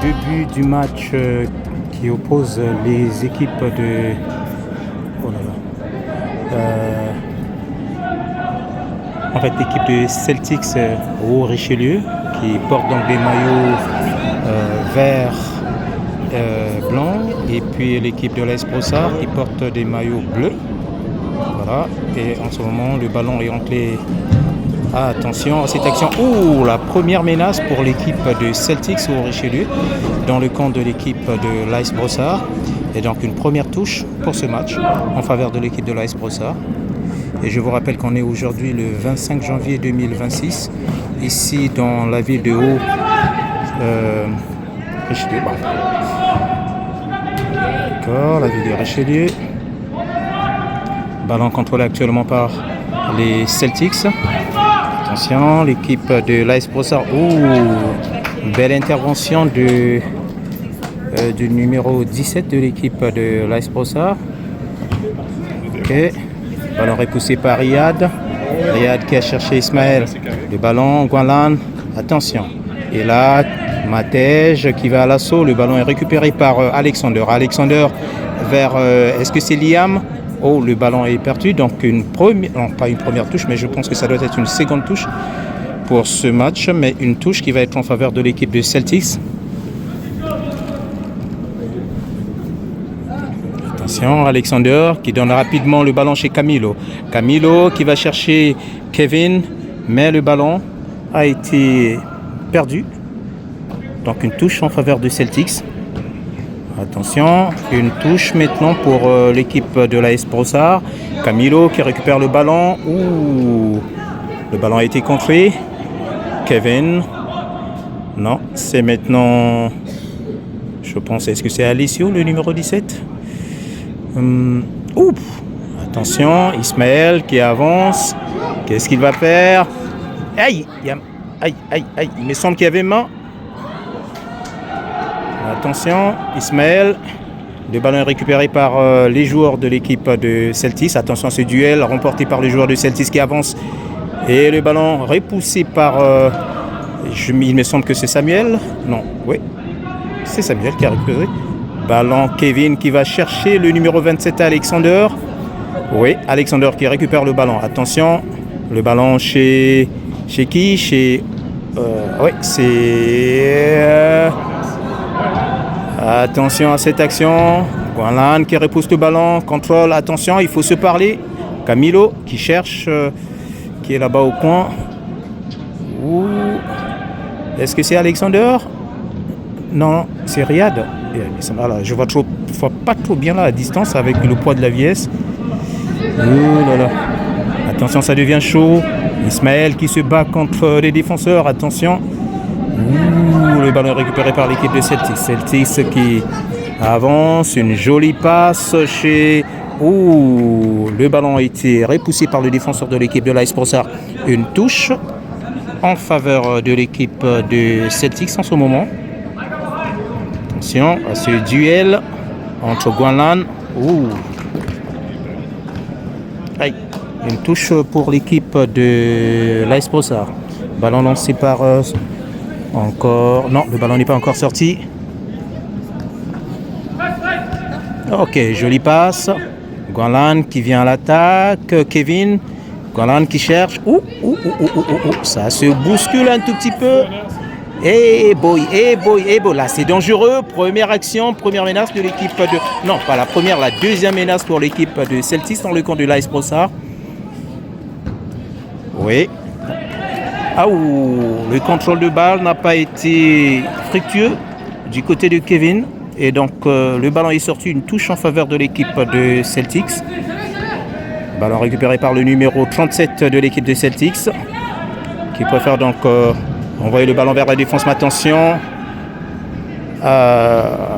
début du match qui oppose les équipes de... Oh là là. En fait, l'équipe de Celtics au Richelieu qui porte donc des maillots verts, blancs, et puis l'équipe de l'AS Brossard qui porte des maillots bleus. Voilà, et en ce moment le ballon est entré. Ah, attention à cette action. Oh, la première menace pour l'équipe de Celtics au Richelieu dans le camp de l'équipe de l'AS Brossard. Et donc une première touche pour ce match en faveur de l'équipe de l'AS Brossard. Et je vous rappelle qu'on est aujourd'hui le 25 janvier 2026, ici dans la ville de Haut Richelieu. Bon. D'accord, la ville de Richelieu. Ballon contrôlé actuellement par les Celtics. Attention, l'équipe de l'AS Brossard. Belle intervention du numéro 17 de l'équipe de l'AS Brossard. Ok. Ballon repoussé par Riyad. Riyad qui a cherché Ismaël. Le ballon, Guanlan. Attention. Et là, Matej qui va à l'assaut. Le ballon est récupéré par Alexander. Alexander vers... est-ce que c'est Liam? Oh, le ballon est perdu. Donc une première... Non, pas une première touche, mais je pense que ça doit être une seconde touche pour ce match. Mais une touche qui va être en faveur de l'équipe de Celtics. Attention, Alexander qui donne rapidement le ballon chez Camilo. Camilo qui va chercher Kevin, mais le ballon a été perdu. Donc une touche en faveur de Celtics. Attention, une touche maintenant pour l'équipe de l'AS Brossard. Camilo qui récupère le ballon. Le ballon a été contré. Kevin. Non, c'est maintenant... Je pense, est-ce que c'est Alessio, le numéro 17? Attention, Ismaël qui avance. Qu'est-ce qu'il va faire? Aïe, il me semble qu'il y avait main. Attention, Ismaël. Le ballon est récupéré par les joueurs de l'équipe de Celtics. Attention à ce duel remporté par les joueurs de Celtics qui avancent. Et le ballon repoussé par... il me semble que c'est Samuel. Non, oui. C'est Samuel qui a récupéré. Ballon Kevin qui va chercher le numéro 27 Alexander. Oui, Alexander qui récupère le ballon. Attention, le ballon chez qui? Oui, c'est... Attention à cette action. Guanlan qui repousse le ballon. Contrôle, attention, il faut se parler. Camilo qui cherche, qui est là-bas au coin. Est-ce que c'est Alexander? Non, c'est Riyad. Voilà, je vois pas trop bien là à distance avec le poids de la vieillesse. Oh là là. Attention, ça devient chaud. Ismaël qui se bat contre les défenseurs. Attention. Le ballon est récupéré par l'équipe de Celtics. Celtics qui avance. Une jolie passe chez... le ballon a été repoussé par le défenseur de l'équipe de l'AS Brossard. Une touche en faveur de l'équipe de Celtics en ce moment. Attention à ce duel entre Guanlan. Une touche pour l'équipe de l'AS Brossard. Ballon lancé par... encore... Non, le ballon n'est pas encore sorti. Ok, jolie passe. Guanlan qui vient à l'attaque. Kevin. Guanlan qui cherche. Ça se bouscule un tout petit peu. Eh boy. Là, c'est dangereux. Première action, première menace de l'équipe de... Non, pas la première, la deuxième menace pour l'équipe de Celtics dans le camp de l'AS Brossard. Oui. Le contrôle de balle n'a pas été fructueux du côté de Kevin. Et donc, le ballon est sorti, une touche en faveur de l'équipe de Celtics. Ballon récupéré par le numéro 37 de l'équipe de Celtics, qui préfère donc envoyer le ballon vers la défense. Mais attention,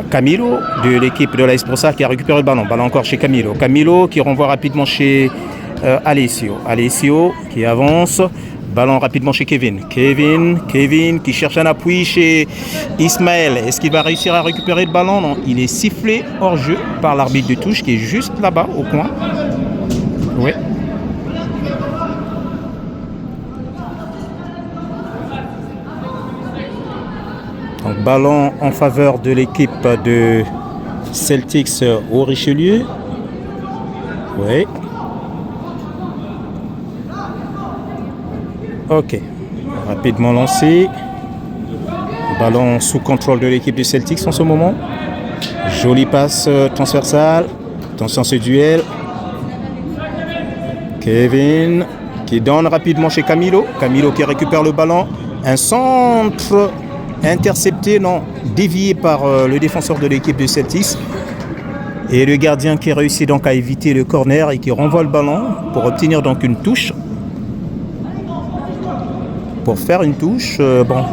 Camilo de l'équipe de l'AS Brossard qui a récupéré le ballon. Ballon encore chez Camilo. Camilo qui renvoie rapidement chez Alessio. Alessio qui avance. Ballon rapidement chez Kevin. Kevin qui cherche un appui chez Ismaël. Est-ce qu'il va réussir à récupérer le ballon? Non, il est sifflé hors jeu par l'arbitre de touche qui est juste là-bas au coin. Oui. Donc ballon en faveur de l'équipe de Celtics au Richelieu. Oui. Ok. Rapidement lancé. Ballon sous contrôle de l'équipe de Celtics en ce moment. Jolie passe transversale. Attention ce duel. Kevin qui donne rapidement chez Camilo. Camilo qui récupère le ballon. Un centre intercepté, non, dévié par le défenseur de l'équipe de Celtics. Et le gardien qui réussit donc à éviter le corner et qui renvoie le ballon pour obtenir donc une touche. Pour faire une touche, bon,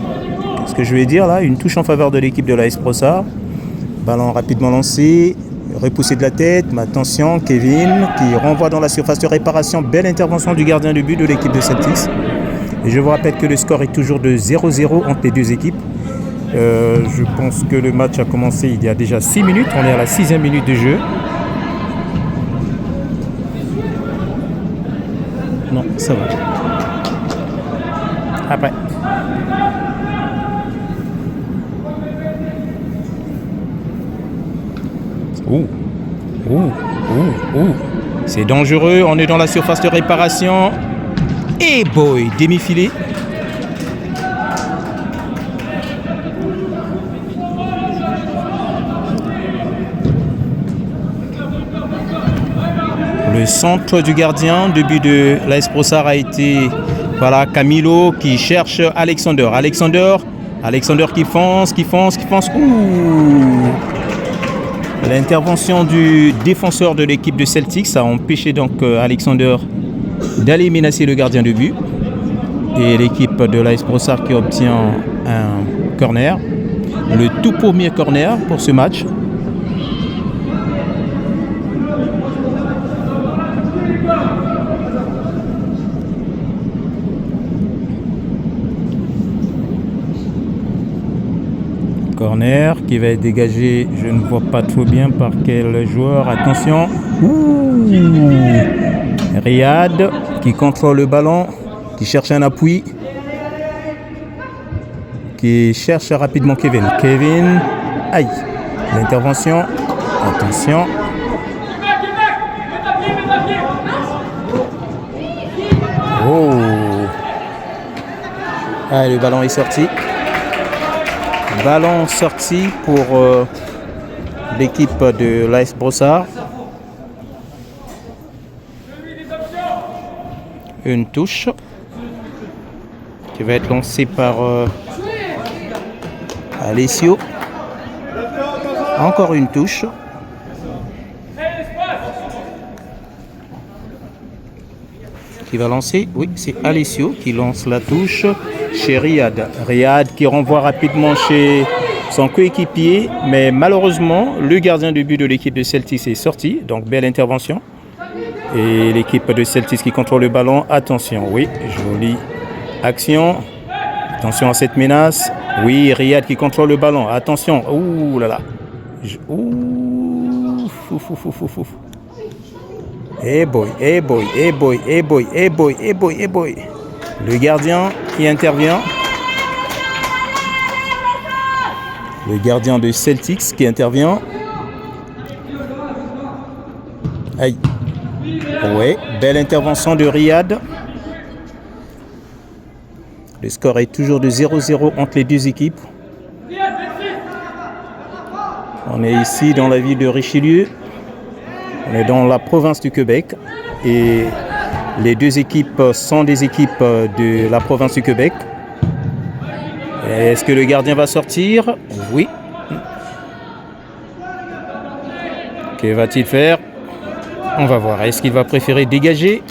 ce que je vais dire là, une touche en faveur de l'équipe de l'AS Brossard. Ballon rapidement lancé, repoussé de la tête, mais attention, Kevin qui renvoie dans la surface de réparation. Belle intervention du gardien de but de l'équipe de Celtics. Et je vous rappelle que le score est toujours de 0-0 entre les deux équipes. Je pense que le match a commencé il y a déjà 6 minutes. On est à la 6e minute de jeu. Non, ça va. Après. C'est dangereux. On est dans la surface de réparation. Et boy, demi-filet. Le centre du gardien de but de l'AS Brossard a été, voilà, Camilo qui cherche Alexander. Alexander qui fonce. L'intervention du défenseur de l'équipe de Celtics a empêché donc Alexander d'aller menacer le gardien de but. Et l'équipe de l'AS Brossard qui obtient un corner. Le tout premier corner pour ce match. Corner qui va être dégagé, je ne vois pas trop bien par quel joueur. Attention. Riyad qui contrôle le ballon, qui cherche un appui, qui cherche rapidement Kevin. Aïe. L'intervention. Attention. Oh. Ah, le ballon est sorti. Ballon sorti pour l'équipe de l'AS Brossard. Une touche qui va être lancée par Alessio. Encore une touche. Qui va lancer, oui, c'est Alessio qui lance la touche chez Riyad. Riyad qui renvoie rapidement chez son coéquipier, mais malheureusement, le gardien de but de l'équipe de Celtics est sorti, donc belle intervention. Et l'équipe de Celtics qui contrôle le ballon, attention, oui, jolie action. Attention à cette menace. Oui, Riyad qui contrôle le ballon, attention, ouh là là. Eh boy. Le gardien qui intervient. Le gardien de Celtics qui intervient. Aïe. Ouais, belle intervention de Riyad. Le score est toujours de 0-0 entre les deux équipes. On est ici dans la ville de Richelieu. On est dans la province du Québec et les deux équipes sont des équipes de la province du Québec. Est-ce que le gardien va sortir? Oui. Que va-t-il faire? On va voir. Est-ce qu'il va préférer dégager?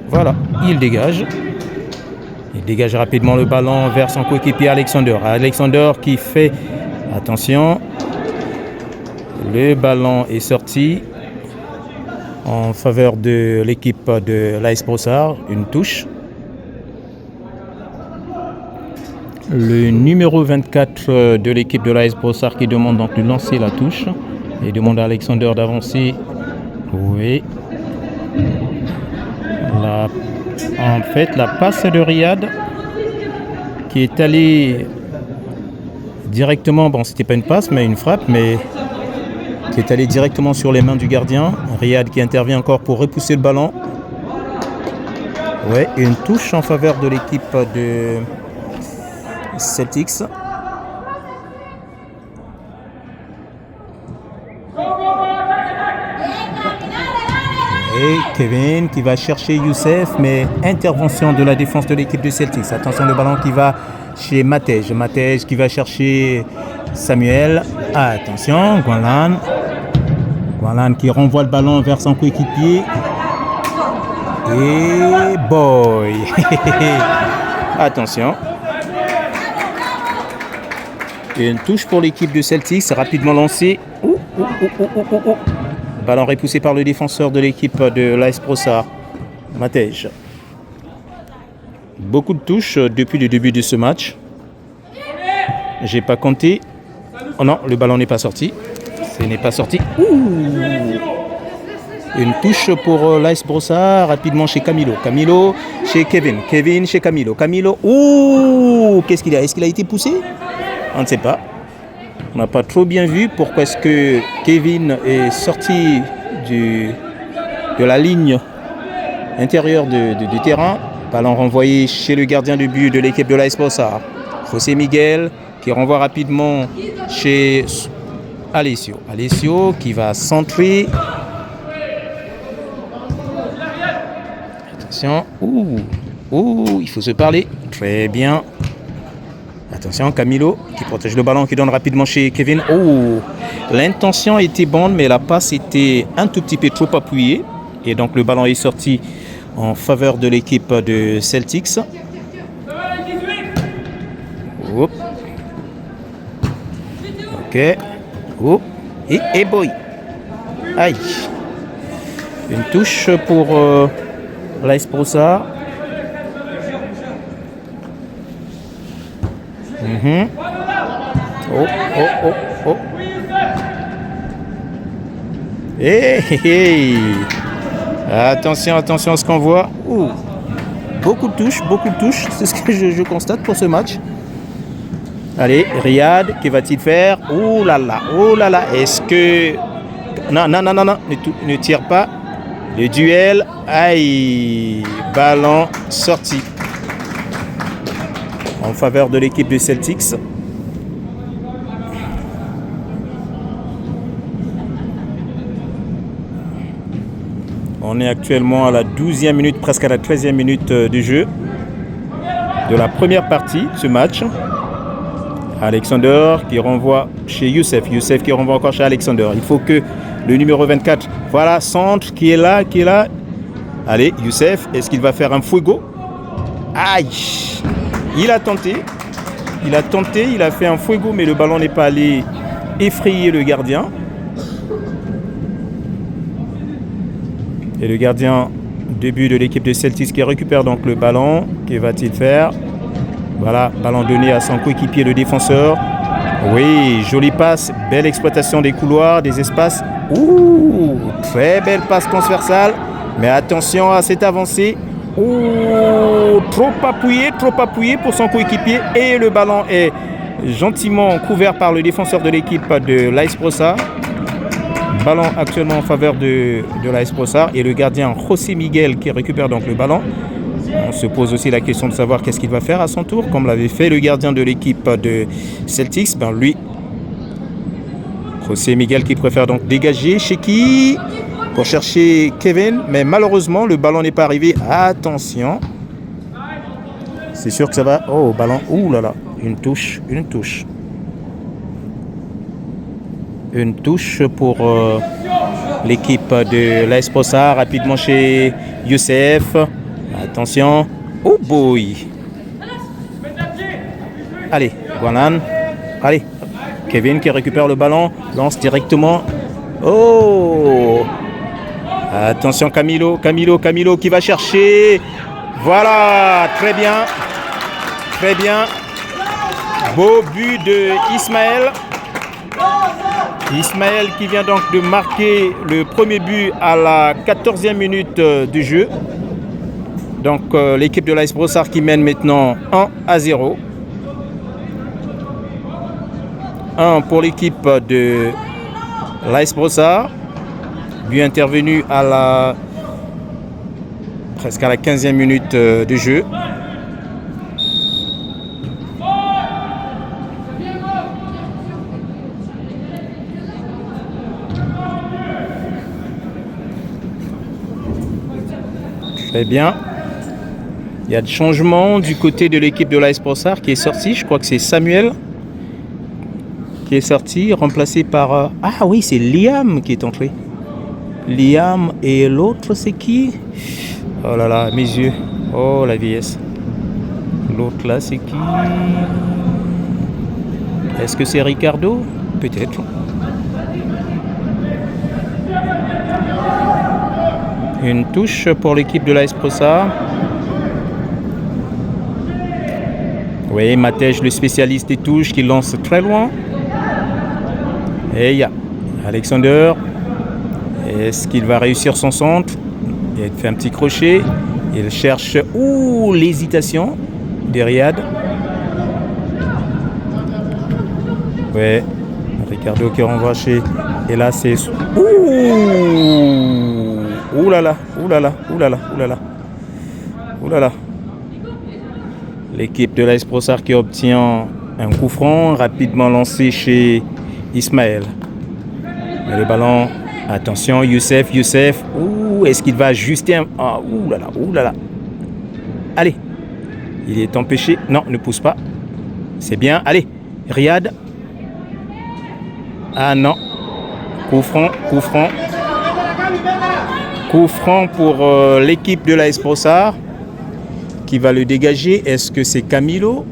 Voilà, il dégage. Il dégage rapidement le ballon vers son coéquipier Alexander. Alexander qui fait... Attention. Le ballon est sorti en faveur de l'équipe de l'AS Brossard, une touche. Le numéro 24 de l'équipe de l'AS Brossard qui demande donc de lancer la touche et demande à Alexander d'avancer. Oui. En fait, la passe de Riyad qui est allé directement, bon c'était pas une passe mais une frappe, mais qui est allée directement sur les mains du gardien. Riyad qui intervient encore pour repousser le ballon. Ouais, une touche en faveur de l'équipe de Celtics. Et Kevin qui va chercher Youssef, mais intervention de la défense de l'équipe de Celtics. Attention, le ballon qui va chez Matej. Matej qui va chercher Samuel. Attention, Guanlan. Guanlan qui renvoie le ballon vers son coéquipier. Et boy. Attention. Une touche pour l'équipe de Celtics, rapidement lancée. Ballon repoussé par le défenseur de l'équipe de l'AS Brossard, Matej. Beaucoup de touches depuis le début de ce match. J'ai pas compté. Oh non, le ballon n'est pas sorti. Ce n'est pas sorti. Une touche pour l'AS Brossard, rapidement chez Camilo. Camilo chez Kevin. Kevin chez Camilo. Camilo. Qu'est-ce qu'il a? Est-ce qu'il a été poussé? On ne sait pas. On n'a pas trop bien vu pourquoi est-ce que Kevin est sorti de la ligne intérieure du terrain. Ballon renvoyé chez le gardien de but de l'équipe de l'AS Brossard. José Miguel qui renvoie rapidement chez Alessio. Alessio qui va centrer. Attention. Il faut se parler. Très bien. Attention, Camilo qui protège le ballon, qui donne rapidement chez Kevin. L'intention était bonne, mais la passe était un tout petit peu trop appuyée. Et donc le ballon est sorti en faveur de l'équipe de Celtics. Ok. Et boy. Aïe. Une touche pour l'AS Brossard. Hey. Attention à ce qu'on voit. Beaucoup de touches, c'est ce que je constate pour ce match. Allez, Riyad, que va-t-il faire? Oh là là, est-ce que... Non, ne tire pas. Le duel, aïe, ballon sorti en faveur de l'équipe de Celtics. On est actuellement à la 12e minute, presque à la 13e minute de jeu de la première partie de ce match. Alexander qui renvoie chez Youssef. Youssef qui renvoie encore chez Alexander. Il faut que le numéro 24, voilà, centre qui est là. Allez, Youssef, est-ce qu'il va faire un fuego? Aïe! Il a tenté, il a fait un fuego, mais le ballon n'est pas allé effrayer le gardien. Et le gardien de but de l'équipe de Celtics qui récupère donc le ballon. Que va-t-il faire? Voilà, ballon donné à son coéquipier, le défenseur. Oui, jolie passe, belle exploitation des couloirs, des espaces. Très belle passe transversale. Mais attention à cette avancée. Trop appuyé pour son coéquipier. Et le ballon est gentiment couvert par le défenseur de l'équipe de l'AS Brossard. Ballon actuellement en faveur de l'AS Brossard. Et le gardien José Miguel qui récupère donc le ballon. On se pose aussi la question de savoir qu'est-ce qu'il va faire à son tour, comme l'avait fait le gardien de l'équipe de Celtics. Lui, José Miguel qui préfère donc dégager. Chez qui? Pour chercher Kevin, mais malheureusement le ballon n'est pas arrivé. Attention, c'est sûr que ça va. Ballon, une touche pour l'équipe de l'AS Brossard. Rapidement chez Youssef. Attention, boy. Allez, Guanan. Allez, Kevin qui récupère le ballon, lance directement. Attention, Camilo qui va chercher. Voilà, très bien. Beau but de Ismaël. Ismaël qui vient donc de marquer le premier but à la 14e minute du jeu. Donc l'équipe de l'AS Brossard qui mène maintenant 1-0. 1 pour l'équipe de l'AS Brossard. But intervenu presque à la 15e minute de jeu. Très bien. Il y a des changements du côté de l'équipe de l'AS Brossard qui est sorti. Je crois que c'est Samuel qui est sorti, remplacé par... Ah oui, c'est Liam qui est entré. Liam et l'autre, c'est qui? Oh là là, mes yeux. Oh, la vieillesse. L'autre là, c'est qui? Est-ce que c'est Ricardo? Peut-être. Une touche pour l'équipe de l'AS Brossard. Oui, Matej, le spécialiste des touches, qui lance très loin. Et il y a Alexander. Est-ce qu'il va réussir son centre? Il fait un petit crochet. Il cherche l'hésitation de Riyad. Ouais, Ricardo qui renvoie chez... Et là, c'est... Ouh là là, ouh là là, ouh là là, ouh là là. Ouh là là. L'équipe de l'AS Brossard qui obtient un coup franc rapidement lancé chez Ismaël. Mais le ballon, attention, Youssef. Ouh, est-ce qu'il va ajuster un... Ah, ouh là là, ouh là là. Allez, il est empêché. Non, ne pousse pas. C'est bien, allez, Riyad. Ah non, coup franc. Coup franc pour l'équipe de l'AS Brossard qui va le dégager. Est-ce que c'est Camilo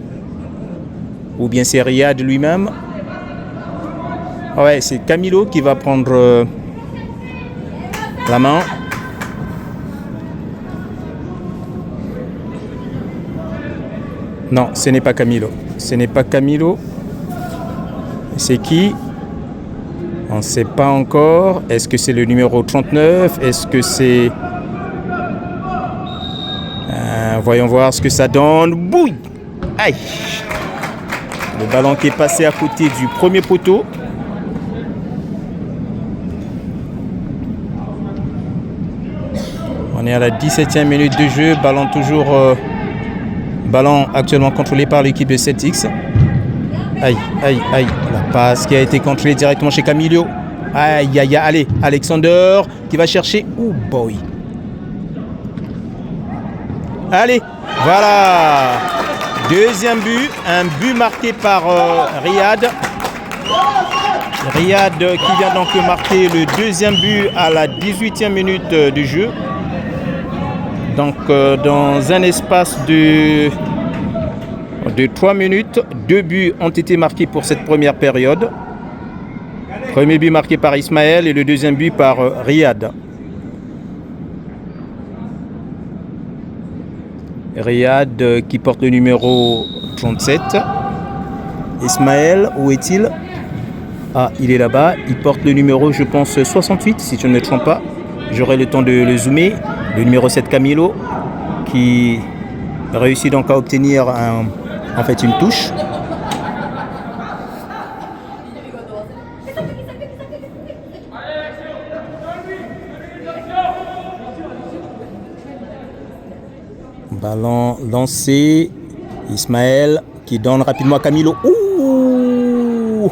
ou bien c'est Riyad lui-même? Ouais, c'est Camilo qui va prendre la main. Non, ce n'est pas Camilo. C'est qui? On ne sait pas encore. Est-ce que c'est le numéro 39? Est-ce que c'est... voyons voir ce que ça donne. Bouille! Aïe! Le ballon qui est passé à côté du premier poteau. On est à la 17e minute de jeu. Ballon actuellement contrôlé par l'équipe de Celtics. Aïe. La passe qui a été contrôlée directement chez Camilo. Aïe. Allez, Alexander qui va chercher. Oh boy. Allez, voilà. Deuxième but. Un but marqué par Riyad. Riyad qui vient donc marquer le deuxième but à la 18e minute du jeu. Donc dans un espace de 3 minutes, 2 buts ont été marqués pour cette première période. Premier but marqué par Ismaël et le deuxième but par Riyad. Riyad qui porte le numéro 37. Ismaël, où est-il? Ah, il est là-bas. Il porte le numéro, je pense, 68, si je ne me trompe pas. J'aurai le temps de le zoomer. Le numéro 7, Camilo, qui réussit donc à obtenir une touche. Ballon lancé. Ismaël qui donne rapidement à Camilo. Ouh!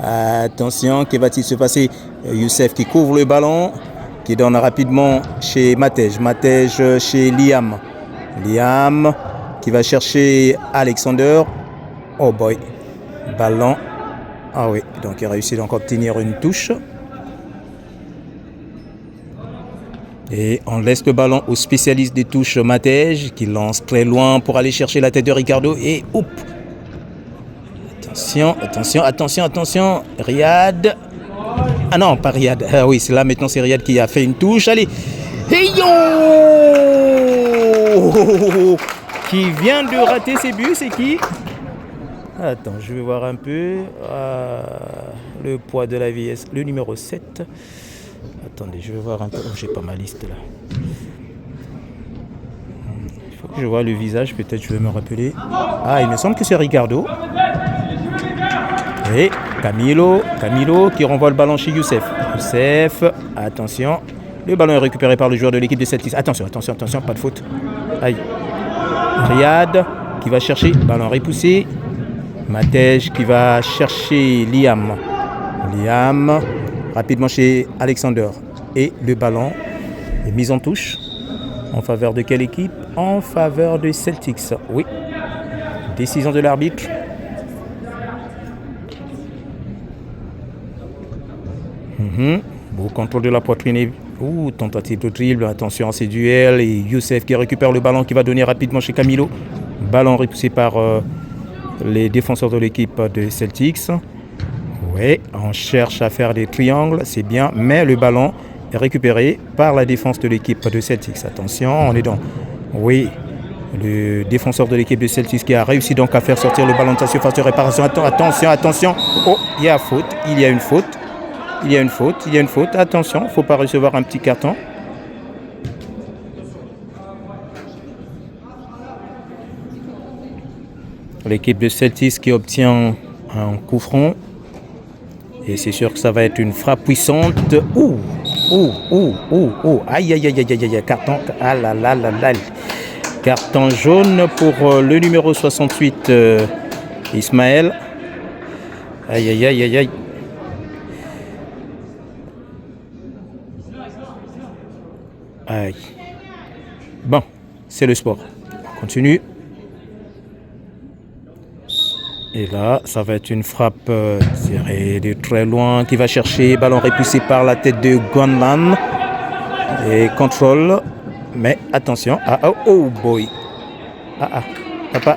Attention, que va-t-il se passer? Youssef qui couvre le ballon, qui donne rapidement chez Matej. Matej chez Liam. Liam qui va chercher Alexander. Oh boy. Ballon. Ah oui, donc il réussit donc à obtenir une touche. Et on laisse le ballon au spécialiste des touches Matej qui lance très loin pour aller chercher la tête de Ricardo. Et hop! Attention. Riyad. Ah non, pas Riyad. Ah oui, c'est là maintenant, c'est Riyad qui a fait une touche. Allez. Hey yo! Qui vient de rater ses buts, c'est qui? Attends, je vais voir un peu. Le poids de la vieillesse. Le numéro 7. Attendez, je vais voir un peu. Oh, j'ai pas ma liste là. Il faut que je vois le visage, peut-être je vais me rappeler. Ah, il me semble que c'est Ricardo. Et Camilo qui renvoie le ballon chez Youssef. Youssef, attention. Le ballon est récupéré par le joueur de l'équipe de Celtics. Attention, pas de faute. Aïe. Riyad qui va chercher, ballon repoussé. Matej qui va chercher Liam. Liam, rapidement chez Alexander. Et le ballon est mis en touche. En faveur de quelle équipe? En faveur de Celtics. Oui. Décision de l'arbitre. Beau contrôle de la poitrine. Tentative de dribble. Attention à ces duels. Et Youssef qui récupère le ballon qui va donner rapidement chez Camilo. Ballon repoussé par les défenseurs de l'équipe de Celtics. Oui, on cherche à faire des triangles, c'est bien, mais le ballon est récupéré par la défense de l'équipe de Celtics. Attention, on est dans... Oui, le défenseur de l'équipe de Celtics qui a réussi donc à faire sortir le ballon de sa surface de réparation. Attention. Oh, il y a faute, il y a une faute. Attention, il ne faut pas recevoir un petit carton. L'équipe de Celtics qui obtient un coup franc. Et c'est sûr que ça va être une frappe puissante. Aïe. Carton. Ah là. Carton jaune pour le numéro 68, Ismaël. Aïe. Aïe. Bon, c'est le sport. On continue. Et là, ça va être une frappe tirée de très loin qui va chercher. Ballon repoussé par la tête de Guanlan. Et contrôle. Mais attention. Oh boy. Papa.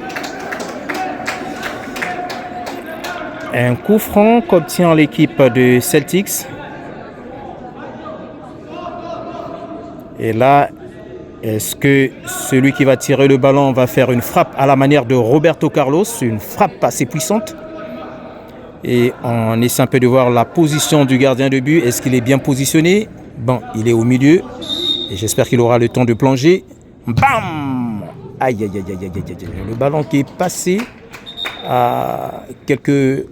Un coup franc qu'obtient l'équipe de Celtics. Et là, est-ce que celui qui va tirer le ballon va faire une frappe à la manière de Roberto Carlos, une frappe assez puissante? Et on essaie un peu de voir la position du gardien de but. Est-ce qu'il est bien positionné? Bon, il est au milieu. Et j'espère qu'il aura le temps de plonger. Bam! Aïe. Le ballon qui est passé à quelques...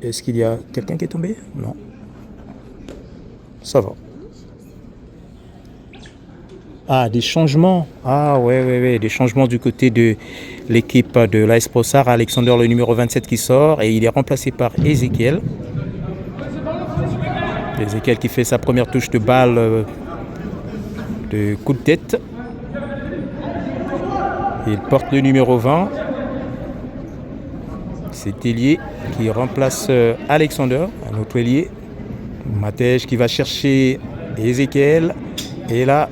Est-ce qu'il y a quelqu'un qui est tombé? Non. Ça va. Des changements. Ouais, des changements du côté de l'équipe de l'AS Brossard. Alexander, le numéro 27 qui sort et il est remplacé par Ezekiel. Ezekiel qui fait sa première touche de balle de coup de tête. Il porte le numéro 20. C'est ailier qui remplace Alexander, un autre ailier. Matej qui va chercher Ezekiel. Et là,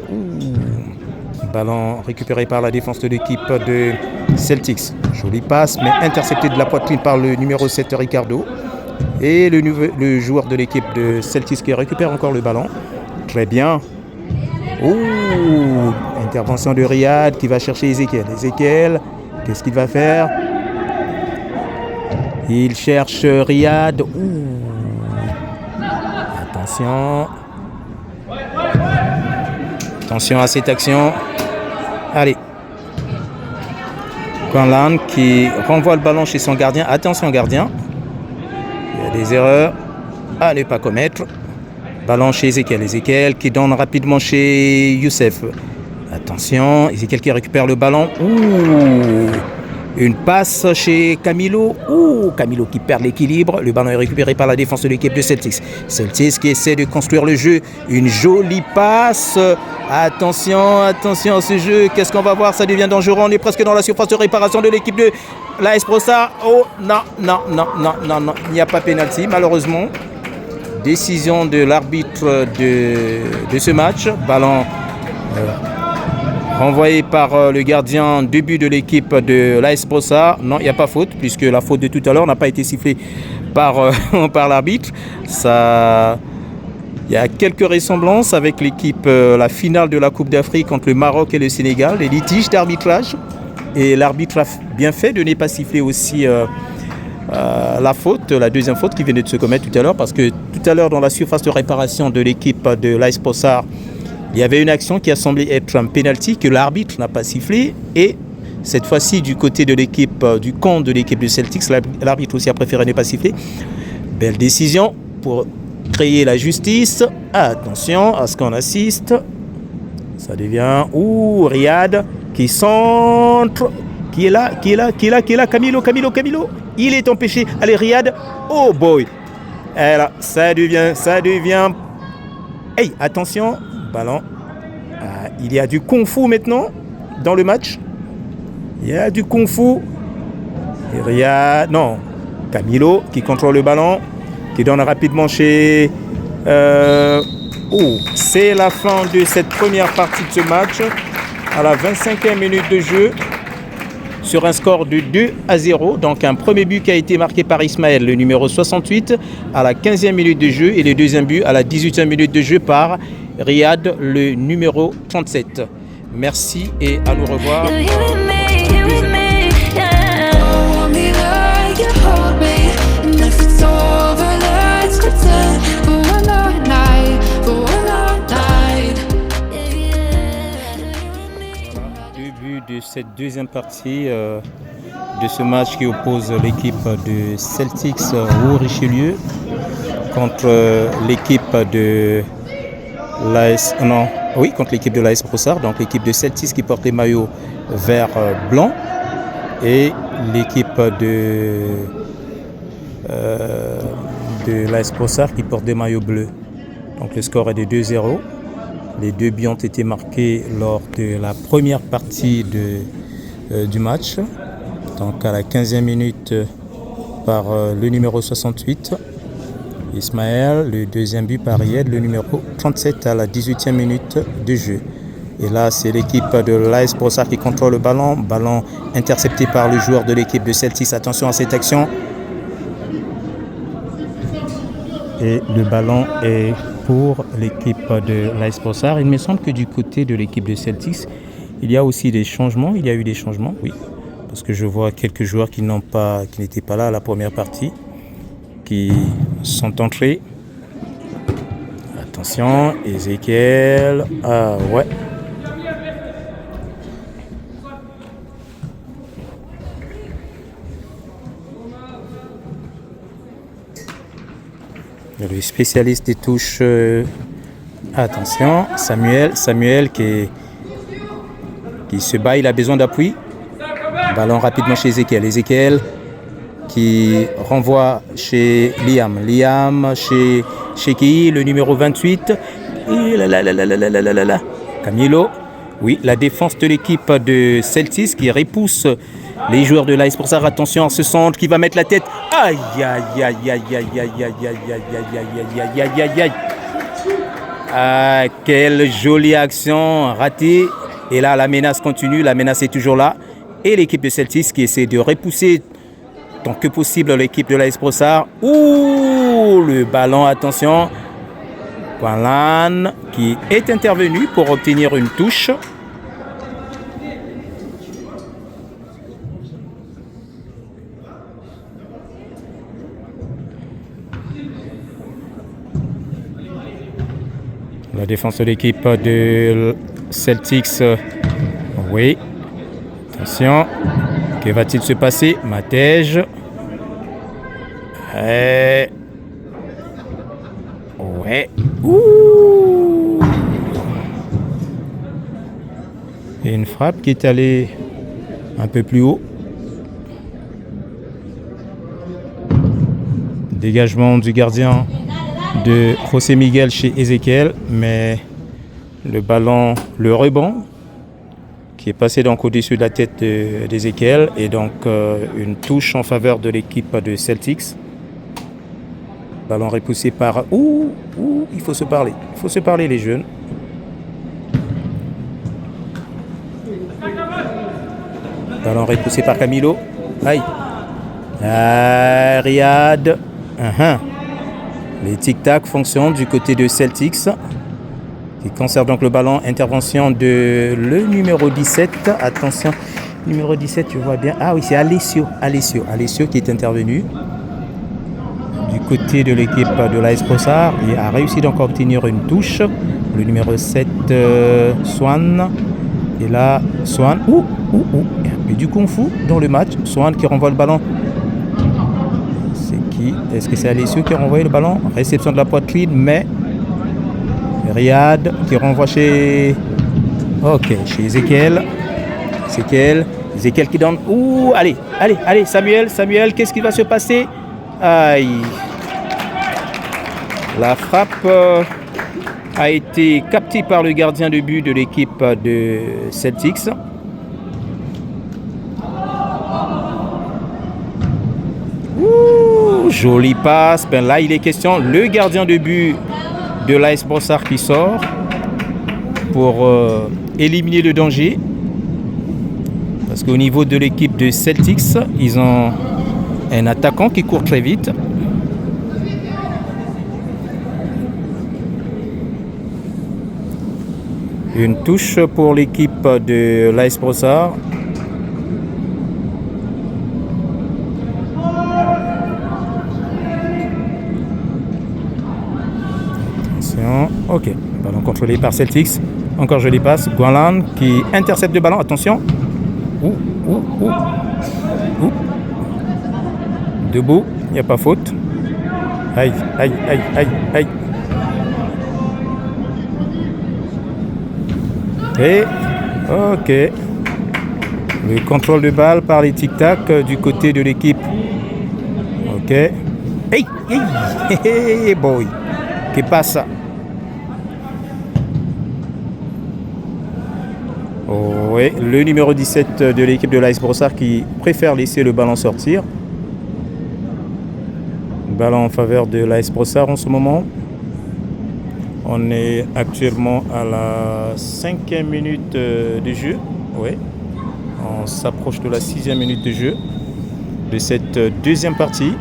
ballon récupéré par la défense de l'équipe de Celtics. Jolie passe, mais intercepté de la poitrine par le numéro 7, Ricardo. Et le joueur de l'équipe de Celtics qui récupère encore le ballon. Très bien. Intervention de Riyad qui va chercher Ezekiel. Ezekiel, qu'est-ce qu'il va faire? Il cherche Riyad. Attention à cette action. Allez. Conlan qui renvoie le ballon chez son gardien. Attention gardien. Il y a des erreurs à ne pas commettre. Ballon chez Ezekiel. Ezekiel qui donne rapidement chez Youssef. Attention. Ezekiel qui récupère le ballon. Une passe chez Camilo. Camilo qui perd l'équilibre. Le ballon est récupéré par la défense de l'équipe de Celtics. Celtics qui essaie de construire le jeu. Une jolie passe. Attention à ce jeu. Qu'est-ce qu'on va voir? Ça devient dangereux. On est presque dans la surface de réparation de l'équipe de l'AS Brossard. Non. Il n'y a pas pénalty, malheureusement. Décision de l'arbitre de ce match. Ballon renvoyé par le gardien de but de l'équipe de l'AS Brossard. Non, il n'y a pas faute, puisque la faute de tout à l'heure n'a pas été sifflée par l'arbitre. Il y a quelques ressemblances avec l'équipe, la finale de la Coupe d'Afrique entre le Maroc et le Sénégal, les litiges d'arbitrage. Et l'arbitre a bien fait de ne pas siffler aussi la deuxième faute qui venait de se commettre tout à l'heure, parce que tout à l'heure, dans la surface de réparation de l'équipe de l'AS Brossard, il y avait une action qui a semblé être un penalty que l'arbitre n'a pas sifflé et Cette fois-ci, du côté de l'équipe, du camp de l'équipe de Celtics, l'arbitre aussi a préféré ne pas siffler. Belle décision pour créer la justice. Attention à ce qu'on assiste. Ça devient... Riyad qui centre. Qui est là. Camilo. Il est empêché. Allez, Riyad. Oh boy. Et là, ça devient... Hey, attention. Ballon. Il y a du kung-fu maintenant dans le match. Il y a du kung-fu. Et Riyad... Non. Camilo qui contrôle le ballon. Qui donne rapidement chez... c'est la fin de cette première partie de ce match. À la 25e minute de jeu. Sur un score de 2-0. Donc un premier but qui a été marqué par Ismaël, le numéro 68, à la 15e minute de jeu. Et le deuxième but à la 18e minute de jeu par Riyad, le numéro 37. Merci et à nous revoir. De cette deuxième partie de ce match qui oppose l'équipe de Celtics au Richelieu contre l'équipe de contre l'équipe de l'AS Brossard, donc l'équipe de Celtics qui porte les maillots vert blanc et l'équipe de l'AS Brossard qui porte des maillots bleus. Donc le score est de 2-0. Les deux buts ont été marqués lors de la première partie du match. Donc à la 15e minute par le numéro 68, Ismaël. Le deuxième but par Riyad, le numéro 37 à la 18e minute de jeu. Et là, c'est l'équipe de l'AS Brossard qui contrôle le ballon. Ballon intercepté par le joueur de l'équipe de Celtics. Attention à cette action. Et le ballon est pour l'équipe de l'AS Brossard. Il me semble que du côté de l'équipe de Celtics, il y a aussi des changements. Il y a eu des changements, oui. Parce que je vois quelques joueurs qui n'étaient pas là à la première partie, qui sont entrés. Attention, Ezekiel. Ah ouais. Le spécialiste des touches. Attention, Samuel qui se bat, il a besoin d'appui. Ballon rapidement chez Ezekiel. Ezekiel qui renvoie chez Liam. Liam chez qui, le numéro 28. Et Camilo. Oui, la défense de l'équipe de Celtics qui repousse les joueurs de l'AS Brossard. Attention à ce centre qui va mettre la tête. Aïe, aïe, aïe, aïe, aïe, aïe, aïe, aïe, aïe, aïe, aïe, aïe, aïe, aïe. Ah, quelle jolie action ratée. Et là, la menace continue. La menace est toujours là. Et l'équipe de Celtics qui essaie de repousser tant que possible l'équipe de l'AS Brossard. Ouh, le ballon, attention. Quinlan qui est intervenu pour obtenir une touche. La défense de l'équipe de Celtics. Oui. Attention. Que va-t-il se passer? Matej. Ouais. Ouh. Et une frappe qui est allée un peu plus haut. Dégagement du gardien de José Miguel chez Ezekiel, mais le ballon, le rebond qui est passé donc au-dessus de la tête d'Ezekiel et donc une touche en faveur de l'équipe de Celtics. Ballon repoussé par... il faut se parler. Il faut se parler les jeunes. Ballon repoussé par Camilo. Aïe. Riyad. Les tic-tac fonctionnent du côté de Celtics qui conserve donc le ballon. Intervention de le numéro 17. Attention, numéro 17, tu vois bien. Ah oui, c'est Alessio qui est intervenu du côté de l'équipe de l'AS Brossard. Il a réussi donc à obtenir une touche. Le numéro 7, Swan. Et là, Swan. Et du kung-fu dans le match. Swan qui renvoie le ballon. C'est qui? Est-ce que c'est Alessio qui a renvoyé le ballon? Réception de la poitrine, mais Riyad qui renvoie chez... Ok, chez Ezekiel. Ezekiel qui donne... Allez, Samuel, qu'est-ce qui va se passer? Aïe. La frappe a été captée par le gardien de but de l'équipe de Celtics. Jolie passe. Là, il est question. Le gardien de but de l'AS Brossard qui sort pour éliminer le danger. Parce qu'au niveau de l'équipe de Celtics, ils ont un attaquant qui court très vite. Une touche pour l'équipe de l'AS Brossard. Attention, ok. Ballon contrôlé par Celtics. Encore jolie passe. Gualan qui intercepte le ballon. Attention. Debout, il n'y a pas faute. Aïe. Et, ok. Le contrôle de balle par les tic-tac du côté de l'équipe. Ok. Hey, boy. Que passe ça? Oui, le numéro 17 de l'équipe de l'AS Brossard qui préfère laisser le ballon sortir. Ballon en faveur de l'AS Brossard en ce moment. On est actuellement à la 5e minute de jeu. Oui, on s'approche de la 6e minute de jeu de cette deuxième partie.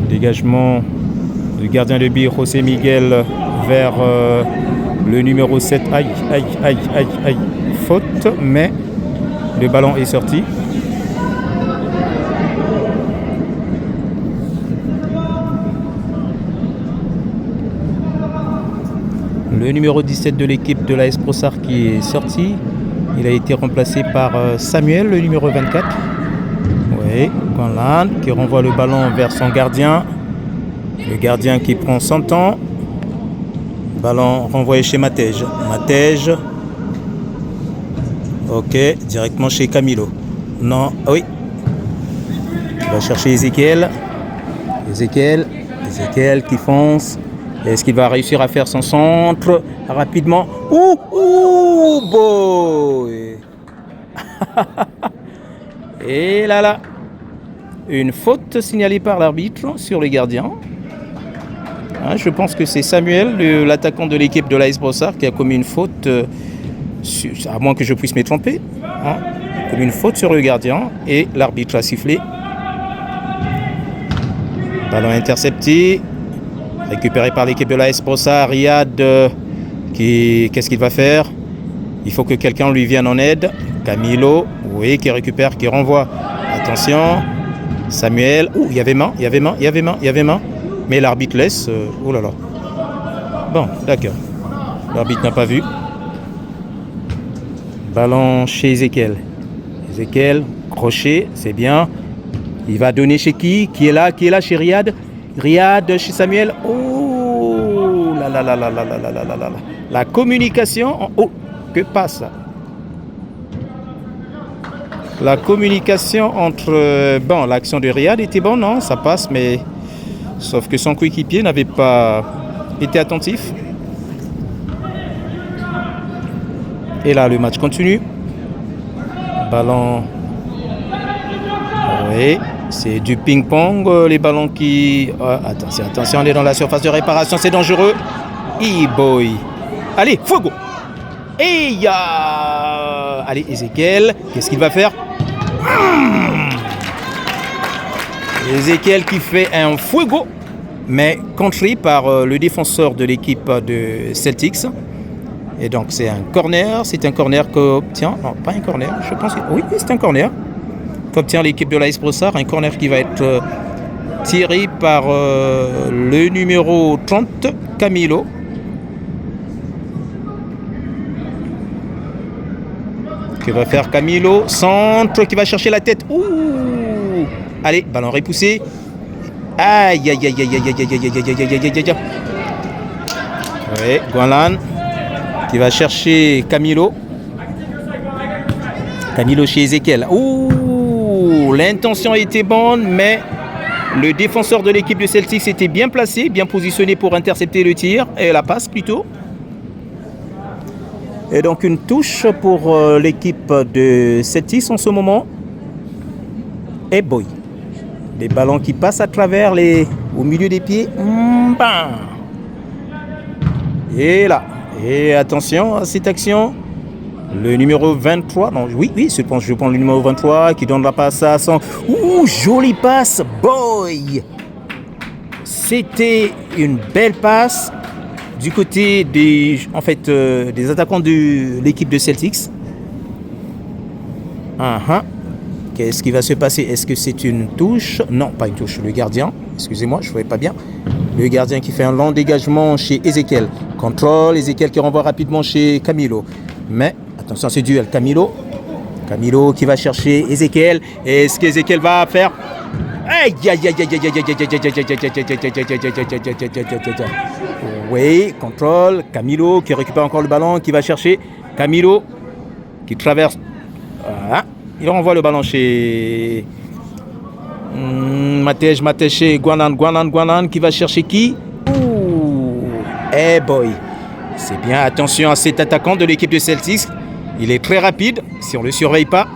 Dégagement du gardien de but José Miguel vers le numéro 7. Aïe. Faute, mais le ballon est sorti. Le numéro 17 de l'équipe de l'AS Brossard qui est sorti. Il a été remplacé par Samuel, le numéro 24. Oui, Conlan qui renvoie le ballon vers son gardien. Le gardien qui prend son temps. Ballon renvoyé chez Matej. Ok, directement chez Camilo. Non, oui. Il va chercher Ezekiel qui fonce. Est-ce qu'il va réussir à faire son centre rapidement? Boy. Et là. Une faute signalée par l'arbitre sur les gardiens. Je pense que c'est Samuel, l'attaquant de l'équipe de l'AS Brossard, qui a commis une faute, à moins que je puisse me tromper. Commis une faute sur le gardien et l'arbitre a sifflé. Ballon intercepté. Récupéré par l'équipe de l'AS Brossard. Riyad, qu'est-ce qu'il va faire? Il faut que quelqu'un lui vienne en aide. Camilo, oui, qui récupère, qui renvoie. Attention. Samuel, il y avait main. Mais l'arbitre laisse. Oh là là. Bon, d'accord. L'arbitre n'a pas vu. Ballon chez Ezekiel. Crochet, c'est bien. Il va donner chez qui? Qui est là chez Riyad. Riyad chez Samuel. Oh là là. La communication. Que passe? La communication entre... l'action de Riyad était bonne, non? Ça passe, mais... Sauf que son coéquipier n'avait pas été attentif. Et là, le match continue. Ballon... Oui, c'est du ping-pong, les ballons qui... attention, on est dans la surface de réparation, c'est dangereux. Boy. Allez, Fuego. Allez, Ezekiel, qu'est-ce qu'il va faire? Ezekiel qui fait un Fuego, mais contré par le défenseur de l'équipe de Celtics. Et donc c'est un corner qu'obtient... Non, pas un corner, je pense que... Oui, c'est un corner qu'obtient l'équipe de l'AS Brossard. Un corner qui va être tiré par le numéro 30, Camilo. Que va faire Camilo? Centre qui va chercher la tête. Ouh! Allez, ballon repoussé. Aïe, aïe, aïe, aïe, aïe, aïe, aïe, aïe, aïe, aïe, aïe, aïe, aïe. Oui, Guanlan qui va chercher Camilo. Camilo chez Ezekiel. Ouh! L'intention était bonne, mais le défenseur de l'équipe de Celtics était bien placé, bien positionné pour intercepter le tir, et la passe plutôt. Et donc une touche pour l'équipe de Celtics en ce moment. Et boy. Les ballons qui passent à travers au milieu des pieds. Et là. Et attention à cette action. Le numéro 23. Non, oui, je prends le numéro 23 qui donne la passe à son. Ouh, jolie passe. Boy. C'était une belle passe du côté des attaquants de l'équipe de Celtics. Qu'est-ce qui va se passer? Est-ce que c'est une touche? Non, pas une touche. Le gardien, excusez-moi, je ne voyais pas bien. Le gardien qui fait un long dégagement chez Ezekiel. Contrôle, Ezekiel qui renvoie rapidement chez Camilo. Mais, attention à ce duel. Camilo qui va chercher Ezekiel. Est-ce qu'Ezekiel va faire? Aïe, aïe, aïe, aïe, aïe, aïe, aïe. Oui, contrôle. Camilo qui récupère encore le ballon, qui va chercher. Camilo qui traverse. Voilà. Il renvoie le ballon chez Matej chez Guanlan qui va chercher qui? Ouh, hey boy. C'est bien, attention à cet attaquant de l'équipe de Celtics. Il est très rapide, si on ne le surveille pas.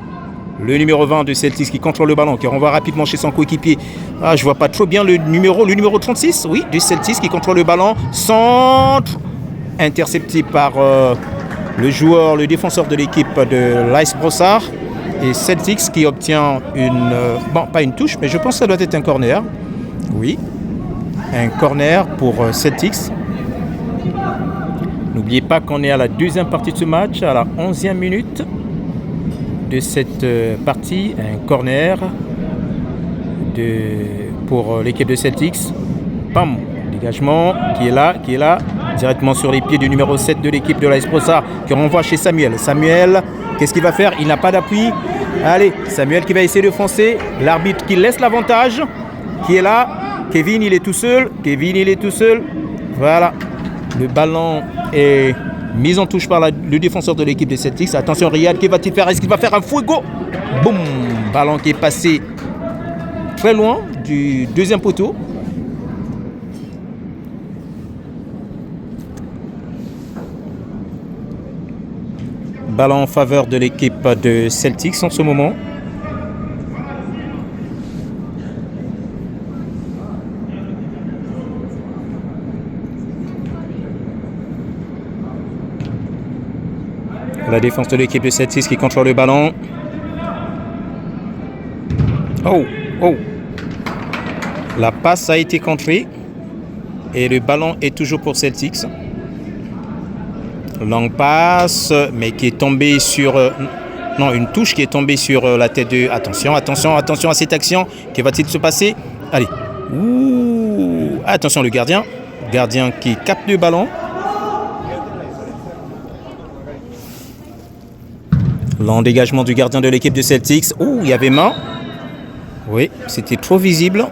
Le numéro 20 de Celtics qui contrôle le ballon, qui renvoie rapidement chez son coéquipier. Ah, je vois pas trop bien le numéro 36, oui, du Celtics qui contrôle le ballon. Centre, intercepté par le défenseur de l'équipe de l'Ice Brossard. Et Celtics qui obtient pas une touche, mais je pense que ça doit être un corner. Oui, un corner pour Celtics. N'oubliez pas qu'on est à la deuxième partie de ce match, à la 11e minute de cette partie. Un corner pour l'équipe de Celtics. Bam, dégagement qui est là, directement sur les pieds du numéro 7 de l'équipe de l'AS Brossard qui renvoie chez Samuel. Samuel, qu'est-ce qu'il va faire? Il n'a pas d'appui. Allez, Samuel qui va essayer de foncer. L'arbitre qui laisse l'avantage, qui est là. Kevin, il est tout seul. Voilà. Le ballon est mis en touche par le défenseur de l'équipe de Celtics. Attention, Riyad, qu'est-ce va-t-il faire? Est-ce qu'il va faire un fuego? Boum! Ballon qui est passé très loin du deuxième poteau. Ballon en faveur de l'équipe de Celtics en ce moment. La défense de l'équipe de Celtics qui contrôle le ballon. Oh! La passe a été contrée. Et le ballon est toujours pour Celtics. Longue passe, mais qui est tombée sur... une touche qui est tombée sur la tête de... Attention à cette action. Que va-t-il se passer? Allez. Ouh. Attention le gardien. Gardien qui capte le ballon. Long dégagement du gardien de l'équipe de Celtics. Ouh, il y avait main. Oui, c'était trop visible.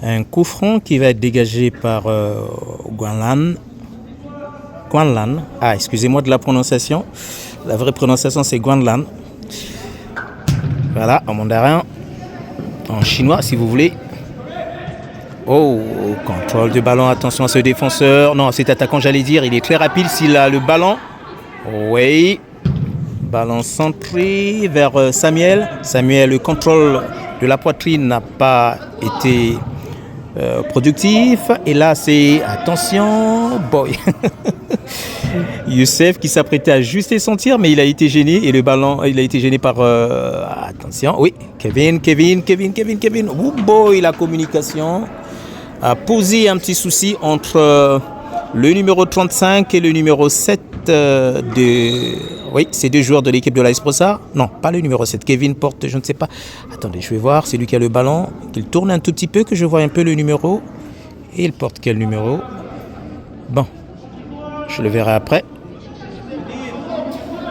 Un coup franc qui va être dégagé par Guanlan. Ah, excusez-moi de la prononciation. La vraie prononciation, c'est Guanlan. Voilà, en mandarin. En chinois, si vous voulez. Oh, contrôle du ballon. Attention à ce défenseur. Non, cet attaquant, j'allais dire. Il est très rapide s'il a le ballon. Oui. Ballon centré vers Samuel. Samuel, le contrôle de la poitrine n'a pas été productif. Et là, c'est... Attention, boy. Youssef qui s'apprêtait à ajuster son tir, mais il a été gêné. Et le ballon, il a été gêné par... attention, oui. Kevin. Oh boy, la communication a posé un petit souci entre le numéro 35 et le numéro 7 Oui, c'est 2 joueurs de l'équipe de l'AS Brossard. Non, pas le numéro 7. Kevin porte, je ne sais pas. Attendez, je vais voir. C'est lui qui a le ballon. Qu'il tourne un tout petit peu, que je vois un peu le numéro. Et il porte quel numéro? Bon, je le verrai après.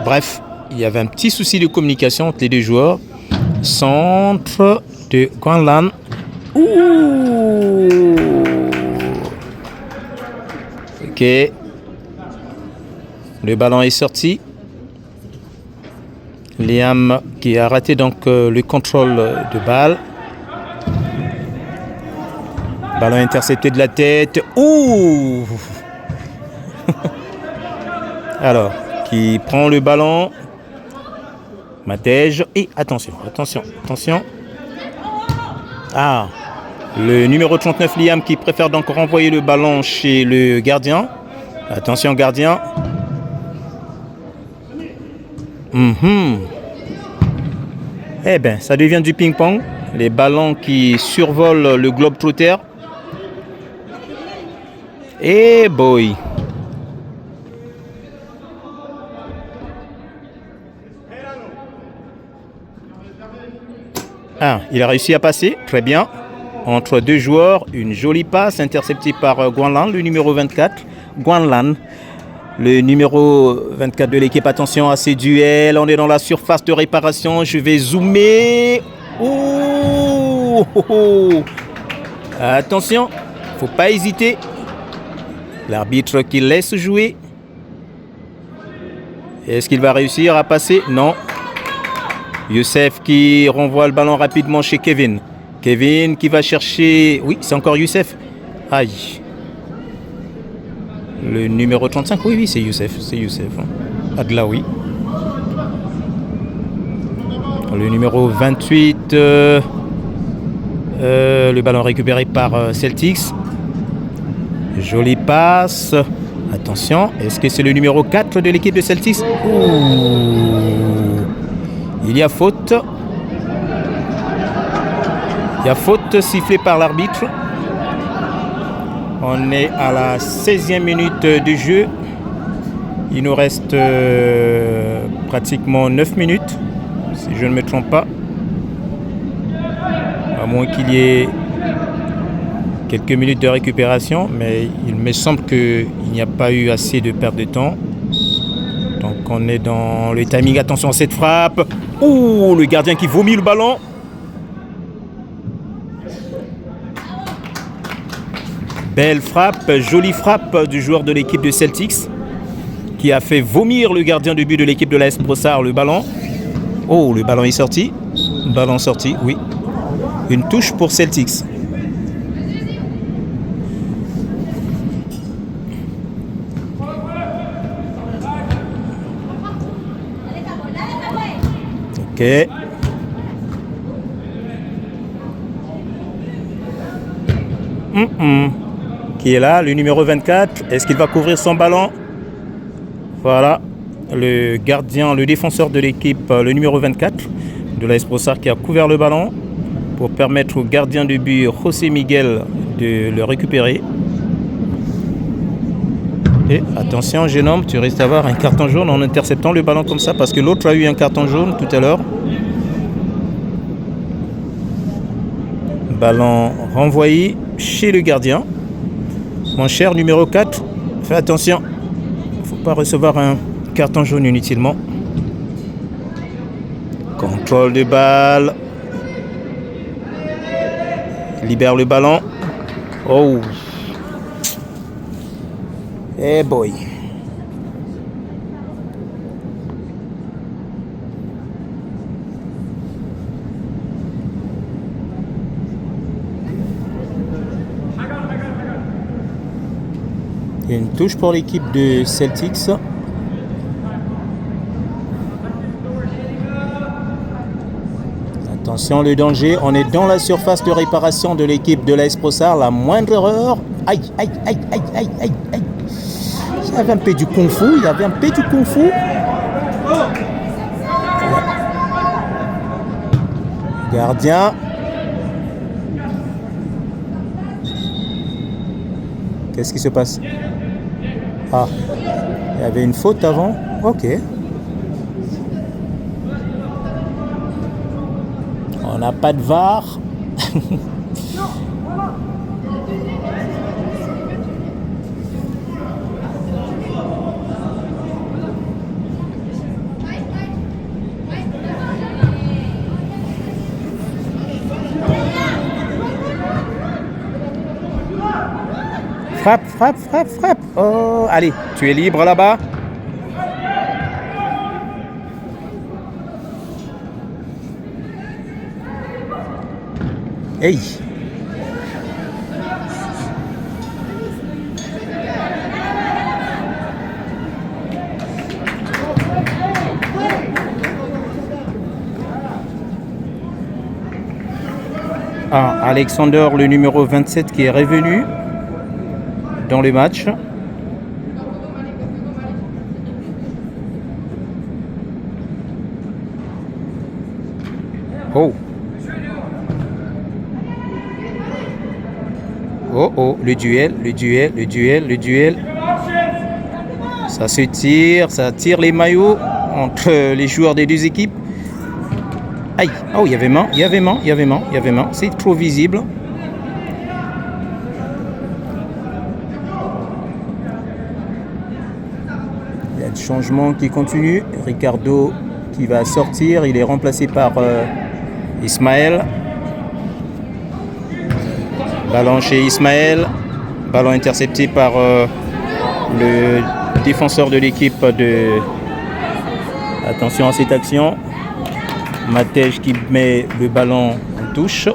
Bref, il y avait un petit souci de communication entre les 2 joueurs. Centre de Guanlan. Ouh! Ok. Le ballon est sorti. Liam qui a raté donc le contrôle de balle. Ballon intercepté de la tête. Ouh! Alors, qui prend le ballon. Matej. Et attention. Ah! Le numéro 39, Liam, qui préfère donc renvoyer le ballon chez le gardien. Attention, gardien. Eh bien, ça devient du ping-pong. Les ballons qui survolent le globe trotter. Et boy. Ah, il a réussi à passer. Très bien. Entre 2 joueurs, une jolie passe interceptée par Guanlan, le numéro 24. Guanlan, le numéro 24 de l'équipe. Attention à ces duels. On est dans la surface de réparation. Je vais zoomer. Oh, oh, oh. Attention, faut pas hésiter. L'arbitre qui laisse jouer. Est-ce qu'il va réussir à passer? Non. Youssef qui renvoie le ballon rapidement chez Kevin. Kevin qui va chercher... Oui, c'est encore Youssef. Aïe. Le numéro 35, oui, c'est Youssef. C'est Youssef. Adlaoui. Le numéro 28. Le ballon récupéré par Celtics. Jolie passe. Attention, est-ce que c'est le numéro 4 de l'équipe de Celtics? Ouh. Il y a faute. Il y a faute sifflée par l'arbitre. On est à la 16e minute de jeu. Il nous reste pratiquement 9 minutes, si je ne me trompe pas. À moins qu'il y ait quelques minutes de récupération, mais il me semble qu'il n'y a pas eu assez de perte de temps. Donc on est dans le timing. Attention à cette frappe. Ouh, le gardien qui vomit le ballon. Belle frappe, jolie frappe du joueur de l'équipe de Celtics qui a fait vomir le gardien de but de l'équipe de l'AS Brossard le ballon. Oh, le ballon est sorti. Ballon sorti, oui. Une touche pour Celtics. Ok. Qui est là, le numéro 24. Est-ce qu'il va couvrir son ballon? Voilà, le gardien, le défenseur de l'équipe, le numéro 24 de l'AS Brossard qui a couvert le ballon pour permettre au gardien de but José Miguel de le récupérer. Et attention, jeune homme, tu risques d'avoir un carton jaune en interceptant le ballon comme ça parce que l'autre a eu un carton jaune tout à l'heure. Ballon renvoyé chez le gardien. Mon cher numéro 4, fais attention. Il ne faut pas recevoir un carton jaune inutilement. Contrôle de balle. Libère le ballon. Oh. Eh boy. Une touche pour l'équipe de Celtics. Attention le danger, on est dans la surface de réparation de l'équipe de l'AS Brossard. La moindre erreur. Aïe, aïe, aïe, aïe, aïe, aïe, aïe. Il y avait un peu du kung-fu, Gardien. Qu'est-ce qui se passe? Ah, Il y avait une faute avant. Ok. On n'a pas de VAR. Frappe, frappe, frappe, frappe. Oh, allez, tu es libre là-bas. Hey. Ah, Alexander, le numéro 27 qui est revenu dans le match. Oh. Oh oh, le duel. Ça se tire, ça tire les maillots entre les joueurs des deux équipes. Aïe, oh, il y avait main. C'est trop visible. Il y a le changement qui continue. Ricardo qui va sortir, il est remplacé par Ismaël. Ballon chez Ismaël. Ballon intercepté par le défenseur de l'équipe de... Attention à cette action. Matej qui met le ballon en touche.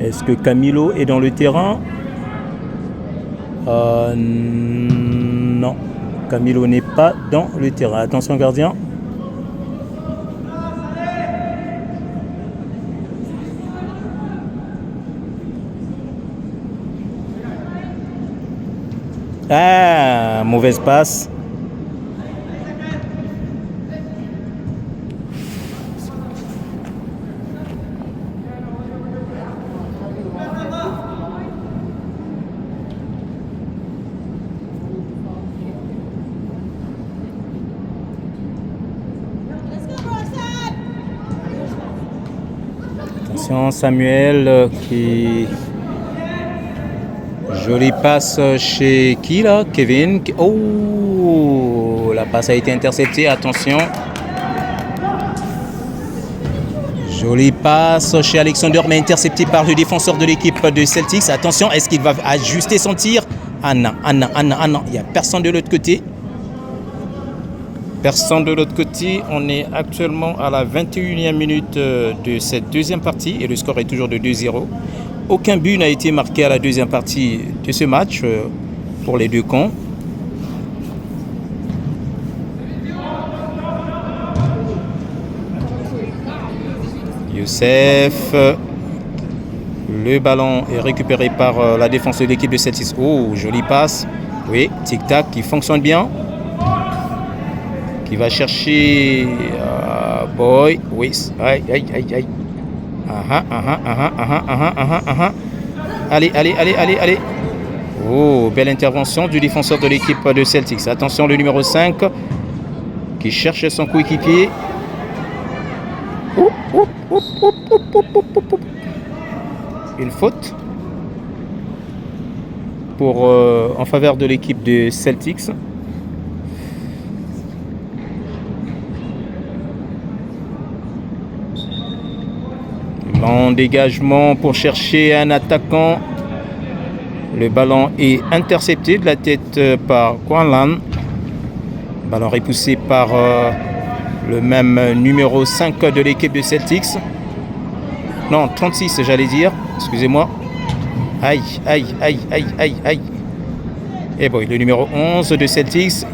Est-ce que Camilo est dans le terrain? Non. Camilo n'est pas dans le terrain. Attention gardien. Ah, mauvaise passe. Attention, Samuel qui... Jolie passe chez qui là? Kevin. Oh, la passe a été interceptée. Attention. Jolie passe chez Alexander, mais interceptée par le défenseur de l'équipe de Celtics. Attention, est-ce qu'il va ajuster son tir? Ah non. Il n'y a personne de l'autre côté. On est actuellement à la 21e minute de cette deuxième partie et le score est toujours de 2-0. Aucun but n'a été marqué à la deuxième partie de ce match pour les deux camps. Youssef. Le ballon est récupéré par la défense de l'équipe de Celtics. Oh, jolie passe. Oui, tic-tac qui fonctionne bien. Qui va chercher Boy. Oui, aïe. Allez. Oh, belle intervention du défenseur de l'équipe de Celtics. Attention, le numéro 5 qui cherche son coéquipier. Une faute en faveur de l'équipe de Celtics. Long dégagement pour chercher un attaquant. Le ballon est intercepté de la tête par Kwanlan. Ballon repoussé par le même numéro 5 de l'équipe de Celtics. Non, 36 j'allais dire. Excusez-moi. Aïe. Et bon, le numéro 11 de Celtics,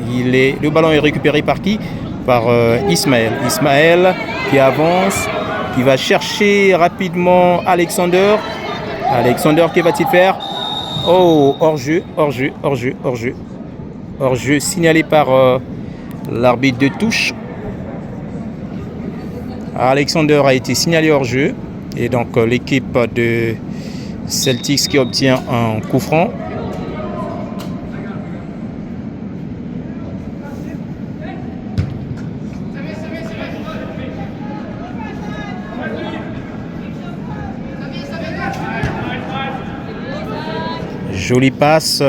le ballon est récupéré par qui? Par Ismaël. Ismaël qui avance. Il va chercher rapidement Alexander. Alexander, que va-t-il faire? Oh, hors-jeu signalé par l'arbitre de touche. Alexander a été signalé hors-jeu. Et donc l'équipe de Celtics qui obtient un coup franc. Jolie passe.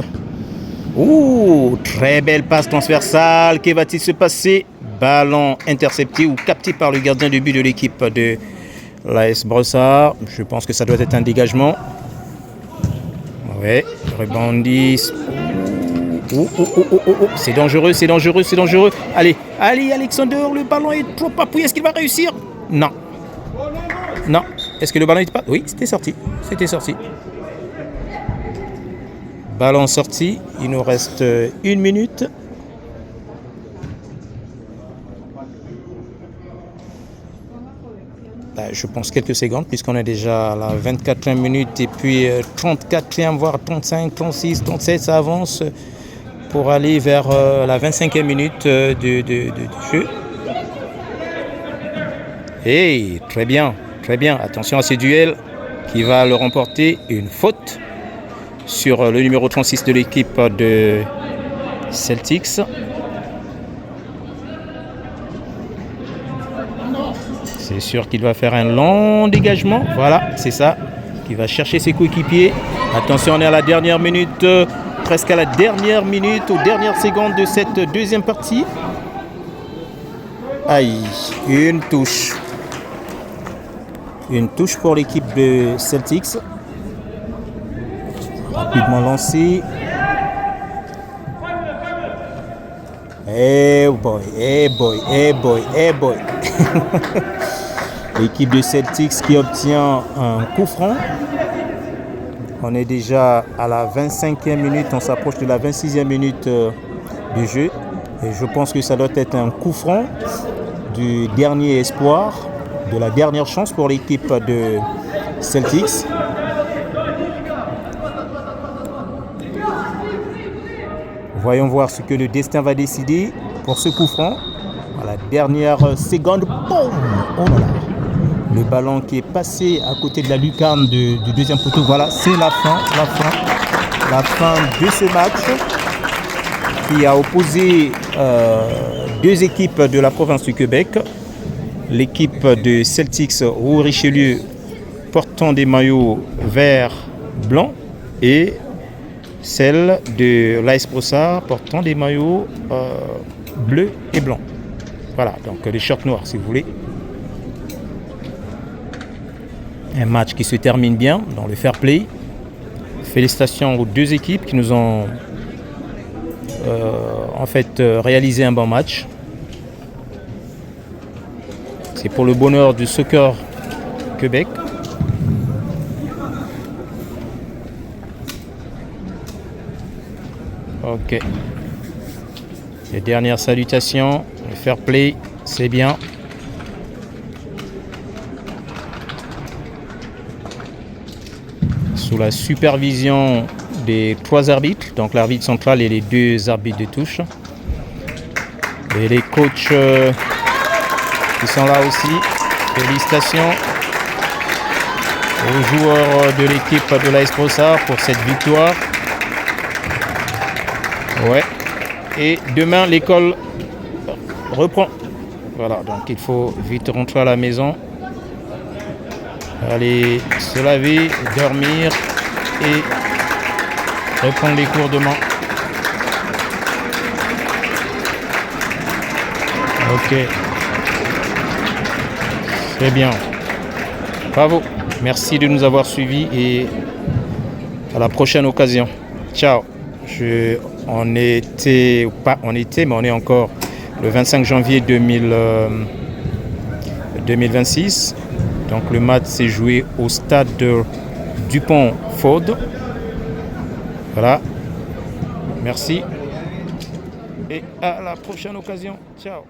Ouh, très belle passe transversale. Que va-t-il se passer? Ballon intercepté ou capté par le gardien de but de l'équipe de l'AS Brossard. Je pense que ça doit être un dégagement. Ouais, rebondit. C'est dangereux, c'est dangereux, c'est dangereux. Allez, allez Alexander, le ballon est trop appuyé. Est-ce qu'il va réussir? Non. Non. Est-ce que le ballon n'était pas? Oui, c'était sorti. C'était sorti. Ballon sorti. Il nous reste 1 minute. Je pense quelques secondes puisqu'on est déjà à la 24e minute et puis 34e, voire 35, 36, 37, ça avance pour aller vers la 25e minute de jeu. Hey, très bien, très bien. Attention à ce duel qui va le remporter. Une faute sur le numéro 36 de l'équipe de Celtics. C'est sûr qu'il va faire un long dégagement. Voilà, c'est ça. Il va chercher ses coéquipiers. Attention, on est à la dernière minute, presque à la dernière minute, aux dernières secondes de cette deuxième partie. Aïe, une touche. Une touche pour l'équipe de Celtics. Rapidement lancé. Hey boy, hey boy, hey boy, hey boy. L'équipe de Celtics qui obtient un coup franc. On est déjà à la 25e minute, on s'approche de la 26e minute de jeu. Et je pense que ça doit être un coup franc du dernier espoir, de la dernière chance pour l'équipe de Celtics. Voyons voir ce que le destin va décider pour ce coup franc. À la dernière seconde, boum! Oh là là! Le ballon qui est passé à côté de la lucarne du deuxième poteau. Voilà, c'est la fin de ce match qui a opposé deux équipes de la province du Québec. L'équipe de Celtics Rouge-Richelieu portant des maillots vert, blanc et celle de l'AS Brossard portant des maillots bleu et blanc. Voilà, donc les shorts noirs si vous voulez. Un match qui se termine bien dans le fair play. Félicitations aux deux équipes qui nous ont réalisé un bon match. C'est pour le bonheur du soccer Québec. Ok. Les dernières salutations. Le fair play, c'est bien. Sous la supervision des 3 arbitres, donc l'arbitre central et les 2 arbitres de touche. Et les coachs qui sont là aussi. Félicitations aux joueurs de l'équipe de l'AS Brossard pour cette victoire. Ouais. Et demain, l'école reprend. Voilà, donc il faut vite rentrer à la maison. Aller se laver, dormir et reprendre les cours demain. Ok. Très bien. Bravo. Merci de nous avoir suivis et à la prochaine occasion. Ciao. On est encore le 25 janvier 2026. Donc le match s'est joué au stade de Dupont-Faude. Voilà. Merci. Et à la prochaine occasion. Ciao.